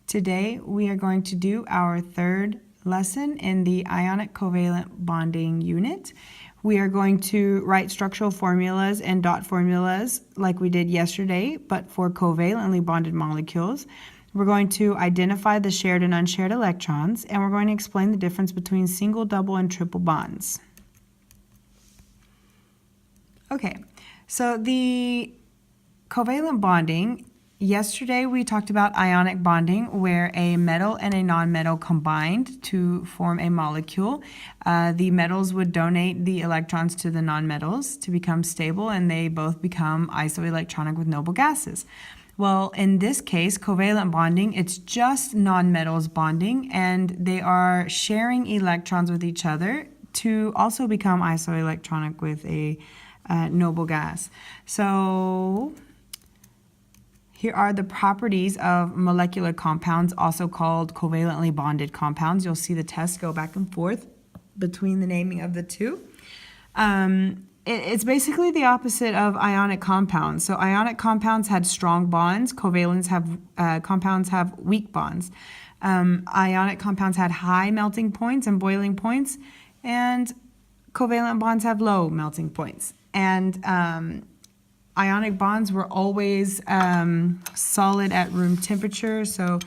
Today we are going to do our third lesson in the ionic covalent bonding unit. We are going to write structural formulas and dot formulas like we did yesterday, but for covalently bonded molecules. We're going to identify the shared and unshared electrons, and we're going to explain the difference between single, double, and triple bonds. Okay, so the covalent bonding, yesterday we talked about ionic bonding where a metal and a nonmetal combined to form a molecule. The metals would donate the electrons to the nonmetals to become stable, and they both become isoelectronic with noble gases. Well, in this case, covalent bonding, it's just nonmetals bonding, and they are sharing electrons with each other to also become isoelectronic with a noble gas. So here are the properties of molecular compounds, also called covalently bonded compounds. You'll see the test go back and forth between the naming of the two. It's basically the opposite of ionic compounds. So ionic compounds had strong bonds. Covalent compounds have weak bonds. Ionic compounds had high melting points and boiling points, and covalent bonds have low melting points. And ionic bonds were always solid at room temperature, so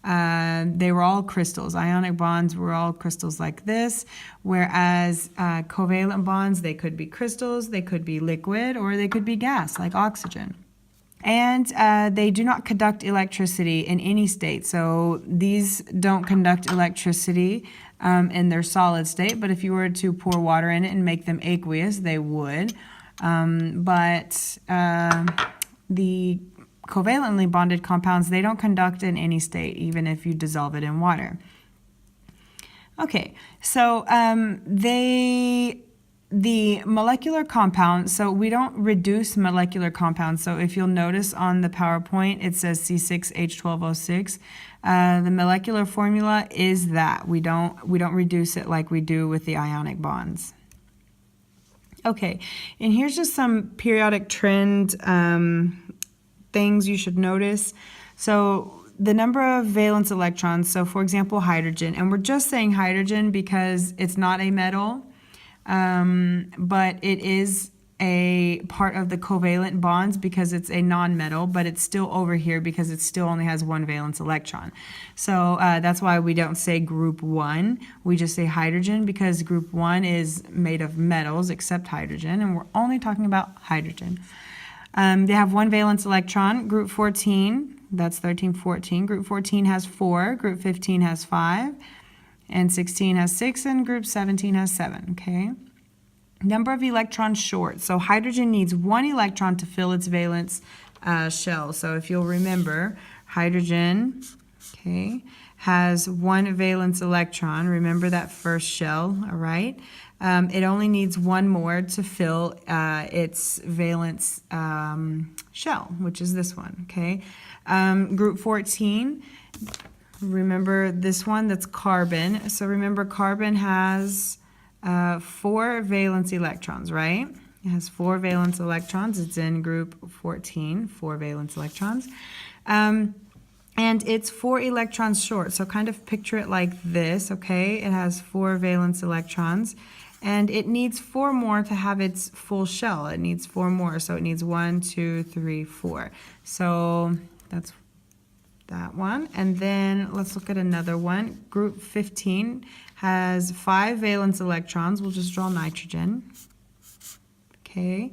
they were all crystals. Ionic bonds were all crystals like this, whereas covalent bonds, they could be crystals, they could be liquid, or they could be gas, like oxygen. And they do not conduct electricity in any state. So these don't conduct electricity in their solid state, but if you were to pour water in it and make them aqueous, they would. The covalently bonded compounds, they don't conduct in any state, even if you dissolve it in water. Okay, so the molecular compounds, so we don't reduce molecular compounds. So if you'll notice on the PowerPoint, it says C6H12O6. The molecular formula is that. We don't reduce it like we do with the ionic bonds. Okay, and here's just some periodic trend things you should notice. So the number of valence electrons, so for example hydrogen, and we're just saying hydrogen because it's not a metal, but it is a part of the covalent bonds because it's a non-metal, but it's still over here because it still only has one valence electron. So that's why we don't say group 1, we just say hydrogen because group 1 is made of metals except hydrogen, and we're only talking about hydrogen. They have one valence electron. Group 14, that's 13, 14. Group 14 has 4, group 15 has 5, and 16 has 6, and group 17 has 7, okay? Number of electrons short. So hydrogen needs one electron to fill its valence shell. So if you'll remember, hydrogen, okay, has one valence electron. Remember that first shell, all right? It only needs one more to fill its valence shell, which is this one, okay? Group 14, remember this one, that's carbon. So remember carbon has 4 valence electrons, right? It has 4 valence electrons. It's in group 14, 4 valence electrons. And it's 4 electrons short. So kind of picture it like this, okay? It has 4 valence electrons, and it needs 4 more to have its full shell. It needs 4 more, so it needs 1, 2, 3, 4. So that's that one. And then let's look at another one. Group 15 has 5 valence electrons. We'll just draw nitrogen. Okay.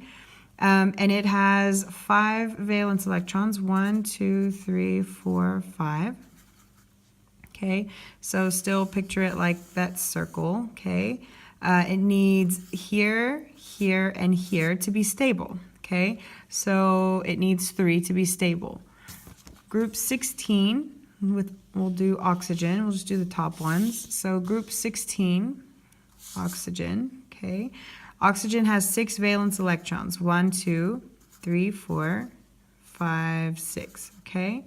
And it has 5 valence electrons. 1, 2, 3, 4, 5. Okay. So still picture it like that circle. Okay. It needs here, here, and here to be stable. Okay. So it needs 3 to be stable. Group 16, we'll do oxygen. We'll just do the top ones. So group 16, oxygen, okay. Oxygen has 6 valence electrons. 1, 2, 3, 4, 5, 6, okay.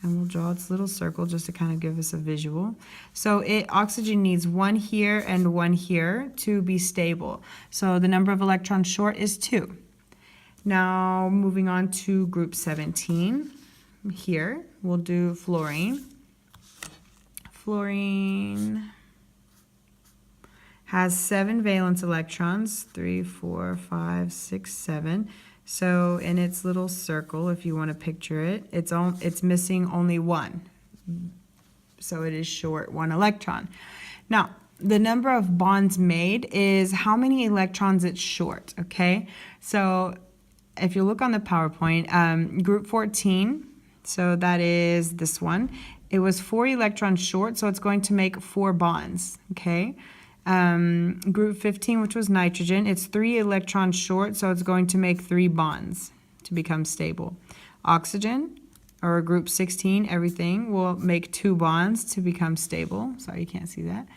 And we'll draw its little circle just to kind of give us a visual. So oxygen needs 1 here and 1 here to be stable. So the number of electrons short is 2. Now moving on to group 17. Here we'll do fluorine. Fluorine has 7 valence electrons, 3, 4, 5, 6, 7. So in its little circle, if you want to picture it, it's missing only 1. So it is short 1 electron. Now, the number of bonds made is how many electrons it's short, okay? So if you look on the PowerPoint, group 14, so that is this one, it was 4 electrons short, so it's going to make 4 bonds, okay? Group 15, which was nitrogen, it's 3 electrons short, so it's going to make 3 bonds to become stable. Oxygen, or group 16, everything, will make 2 bonds to become stable. Sorry, you can't see that.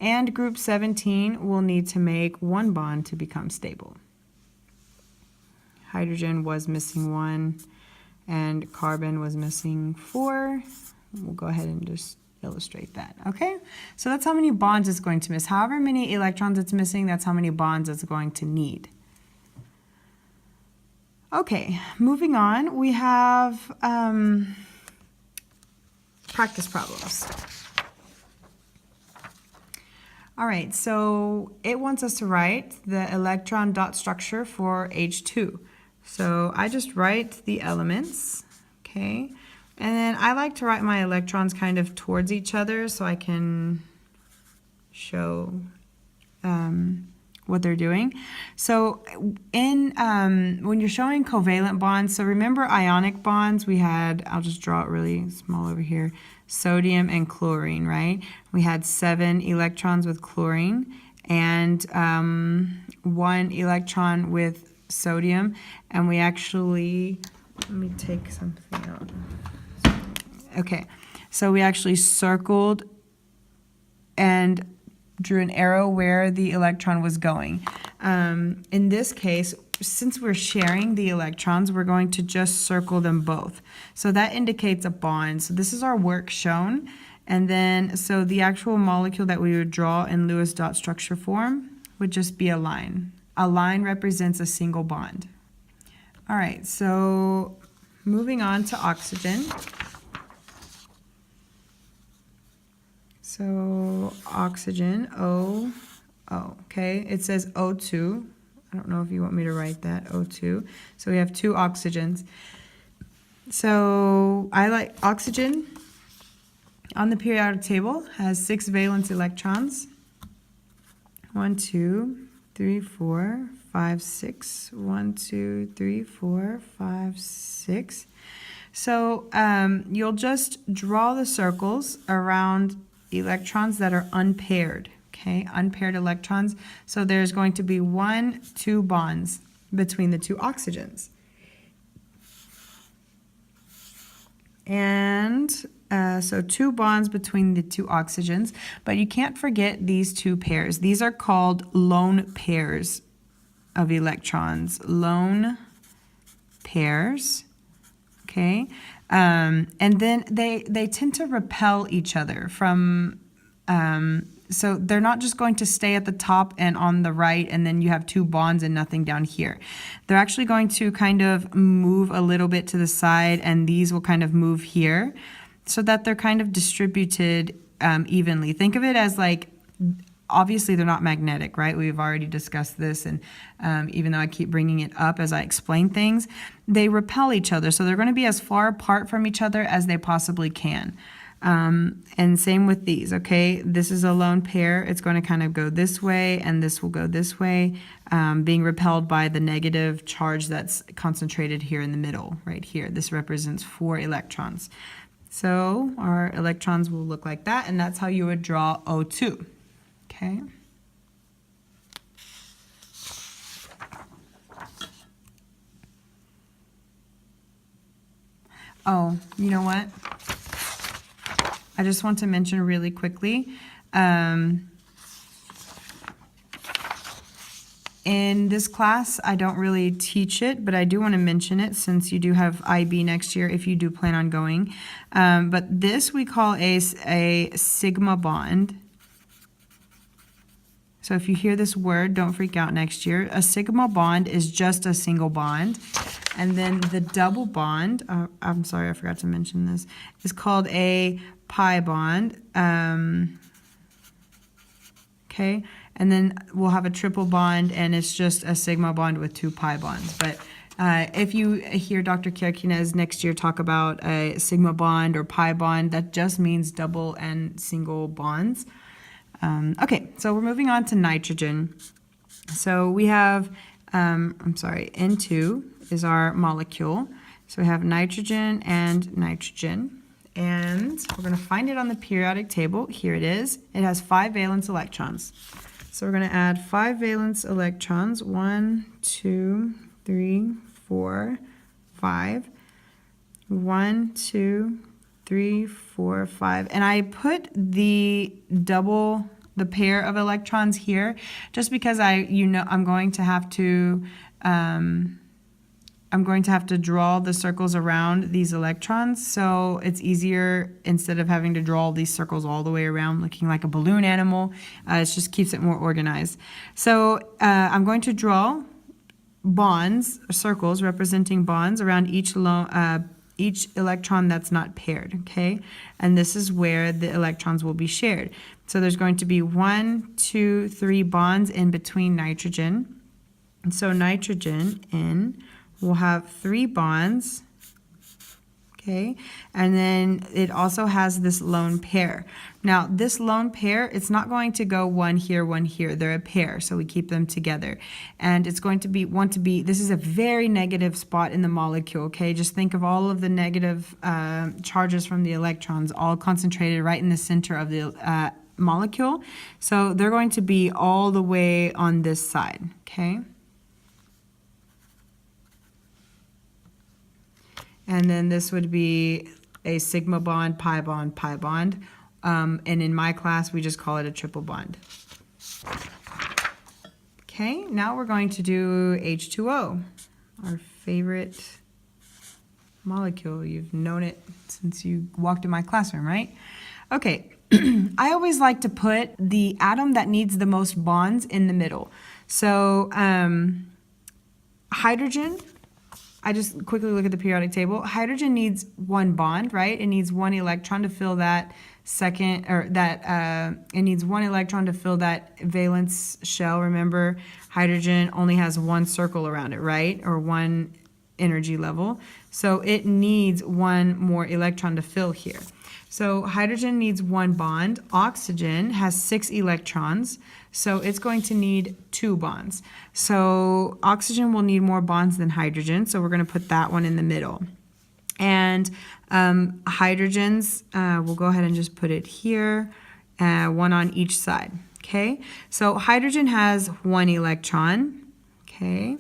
And group 17 will need to make 1 bond to become stable. Hydrogen was missing 1, and carbon was missing 4. We'll go ahead and just illustrate that, okay? So that's how many bonds it's going to miss. However many electrons it's missing, that's how many bonds it's going to need. Okay, moving on, we have practice problems. All right, so it wants us to write the electron dot structure for H2. So I just write the elements, okay? And then I like to write my electrons kind of towards each other so I can show what they're doing. So when you're showing covalent bonds, so remember ionic bonds, we had, I'll just draw it really small over here, sodium and chlorine, right? We had 7 electrons with chlorine and 1 electron with sodium, and we actually, let me take something out. Okay, so we actually circled and drew an arrow where the electron was going. In this case, since we're sharing the electrons, we're going to just circle them both. So that indicates a bond. So this is our work shown. And then, so the actual molecule that we would draw in Lewis dot structure form would just be a line. A line represents a single bond. All right, so moving on to oxygen. So oxygen, O, okay, it says O2. I don't know if you want me to write that, O2. So we have 2 oxygens. So I like oxygen on the periodic table has 6 valence electrons. 1, 2, 3, 4, 5, 6. 1, 2, 3, 4, 5, 6. So you'll just draw the circles around electrons that are unpaired, okay, unpaired electrons. So there's going to be 1, 2 bonds between the 2 oxygens. And so 2 bonds between the 2 oxygens, but you can't forget these 2 pairs. These are called lone pairs of electrons, lone pairs, okay? And then they tend to repel each other from, so they're not just going to stay at the top and on the right, and then you have 2 bonds and nothing down here. They're actually going to kind of move a little bit to the side, and these will kind of move here so that they're kind of distributed evenly. Think of it as like, obviously they're not magnetic, right? We've already discussed this, and even though I keep bringing it up as I explain things, they repel each other. So they're going to be as far apart from each other as they possibly can. And same with these, okay? This is a lone pair. It's going to kind of go this way, and this will go this way, being repelled by the negative charge that's concentrated here in the middle, right here. This represents 4 electrons. So our electrons will look like that, and that's how you would draw O2. Okay. Oh, you know what? I just want to mention really quickly, in this class, I don't really teach it, but I do want to mention it since you do have IB next year if you do plan on going. But this we call a sigma bond. So if you hear this word, don't freak out next year. A sigma bond is just a single bond. And then the double bond, I'm sorry, I forgot to mention this, is called a pi bond. Okay, and then we'll have a triple bond, and it's just a sigma bond with 2 pi bonds. But if you hear Dr. Kiarkinez next year talk about a sigma bond or pi bond, that just means double and single bonds. Okay, so we're moving on to nitrogen. So we have, N2 is our molecule. So we have nitrogen and nitrogen. And we're going to find it on the periodic table. Here it is. It has 5 valence electrons. So we're going to add 5 valence electrons. 1, 2, 3, 4, 5. 1, 2, 3, 4, 5. And I put the pair of electrons here just because I'm going to have to draw the circles around these electrons, so it's easier instead of having to draw these circles all the way around looking like a balloon animal. It just keeps it more organized. So I'm going to draw bonds, circles representing bonds around each electron that's not paired, okay? And this is where the electrons will be shared. So there's going to be 1, 2, 3 bonds in between nitrogen. And so nitrogen, N, will have 3 bonds, okay? And then it also has this lone pair. Now, this lone pair, it's not going to go one here, one here. They're a pair, so we keep them together. And it's going to be, this is a very negative spot in the molecule, okay? Just think of all of the negative charges from the electrons all concentrated right in the center of the molecule. So they're going to be all the way on this side, okay? And then this would be a sigma bond, pi bond, pi bond. And in my class, we just call it a triple bond. Okay, now we're going to do H2O, our favorite molecule. You've known it since you walked in my classroom, right? Okay, I always like to put the atom that needs the most bonds in the middle. So hydrogen, I just quickly look at the periodic table. Hydrogen needs 1 bond, right? It needs 1 electron to fill that it needs 1 electron to fill that valence shell. Remember, hydrogen only has 1 circle around it, right? Or 1 energy level. So it needs 1 more electron to fill here. So hydrogen needs 1 bond. Oxygen has 6 electrons, so it's going to need 2 bonds. So oxygen will need more bonds than hydrogen, so we're going to put that one in the middle. And hydrogens, we'll go ahead and just put it here, 1 on each side, okay? So hydrogen has 1 electron, okay,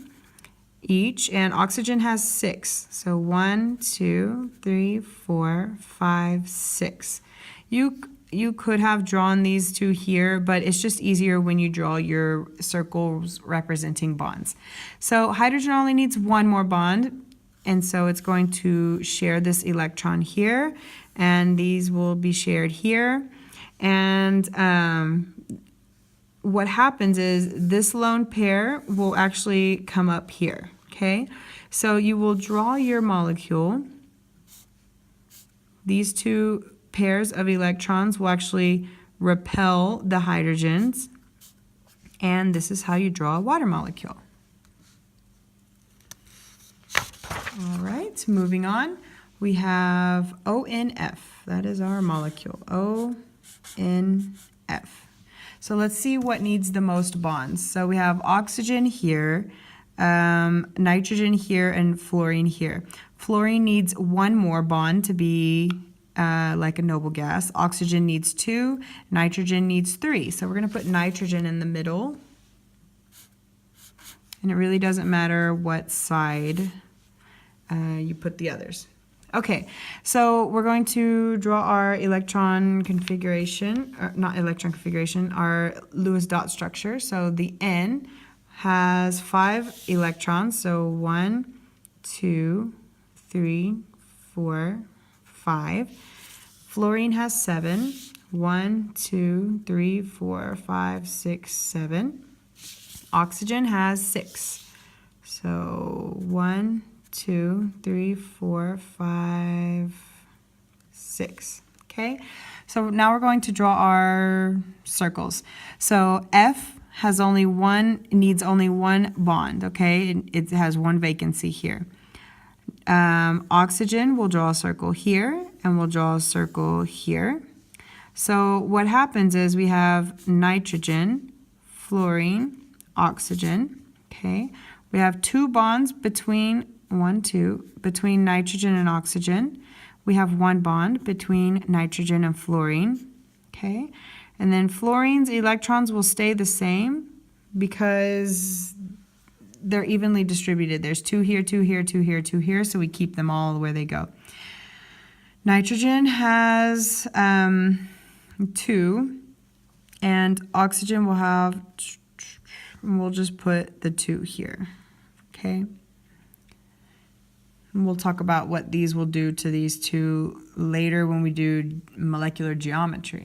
each, and oxygen has 6. So 1, 2, 3, 4, 5, 6. You could have drawn these 2 here, but it's just easier when you draw your circles representing bonds. So hydrogen only needs 1 more bond, and so it's going to share this electron here, and these will be shared here. And what happens is this lone pair will actually come up here, okay? So you will draw your molecule. These 2 pairs of electrons will actually repel the hydrogens, and this is how you draw a water molecule. All right, moving on, we have ONF. That is our molecule, ONF. So let's see what needs the most bonds. So we have oxygen here, nitrogen here, and fluorine here. Fluorine needs 1 more bond to be like a noble gas. Oxygen needs 2, nitrogen needs 3. So we're going to put nitrogen in the middle. And it really doesn't matter what side you put the others. Okay, so we're going to draw our electron configuration, or not electron configuration, our Lewis dot structure. So the N has 5 electrons, so 1, 2, 3, 4, 5. Fluorine has 7, 1, 2, 3, 4, 5, 6, 7. Oxygen has 6, so 1, 2, 3, 4, 5, 6. Okay, so now we're going to draw our circles. So F needs only one bond, okay? It has one vacancy here. Oxygen, we'll draw a circle here, and we'll draw a circle here. So what happens is we have nitrogen, fluorine, oxygen, okay? We have 2 bonds between nitrogen and oxygen. We have 1 bond between nitrogen and fluorine, okay? And then fluorine's electrons will stay the same because they're evenly distributed. There's 2 here, 2 here, 2 here, 2 here, so we keep them all where they go. Nitrogen has 2, and oxygen will have, we'll just put the 2 here, okay? And we'll talk about what these will do to these two later when we do molecular geometry.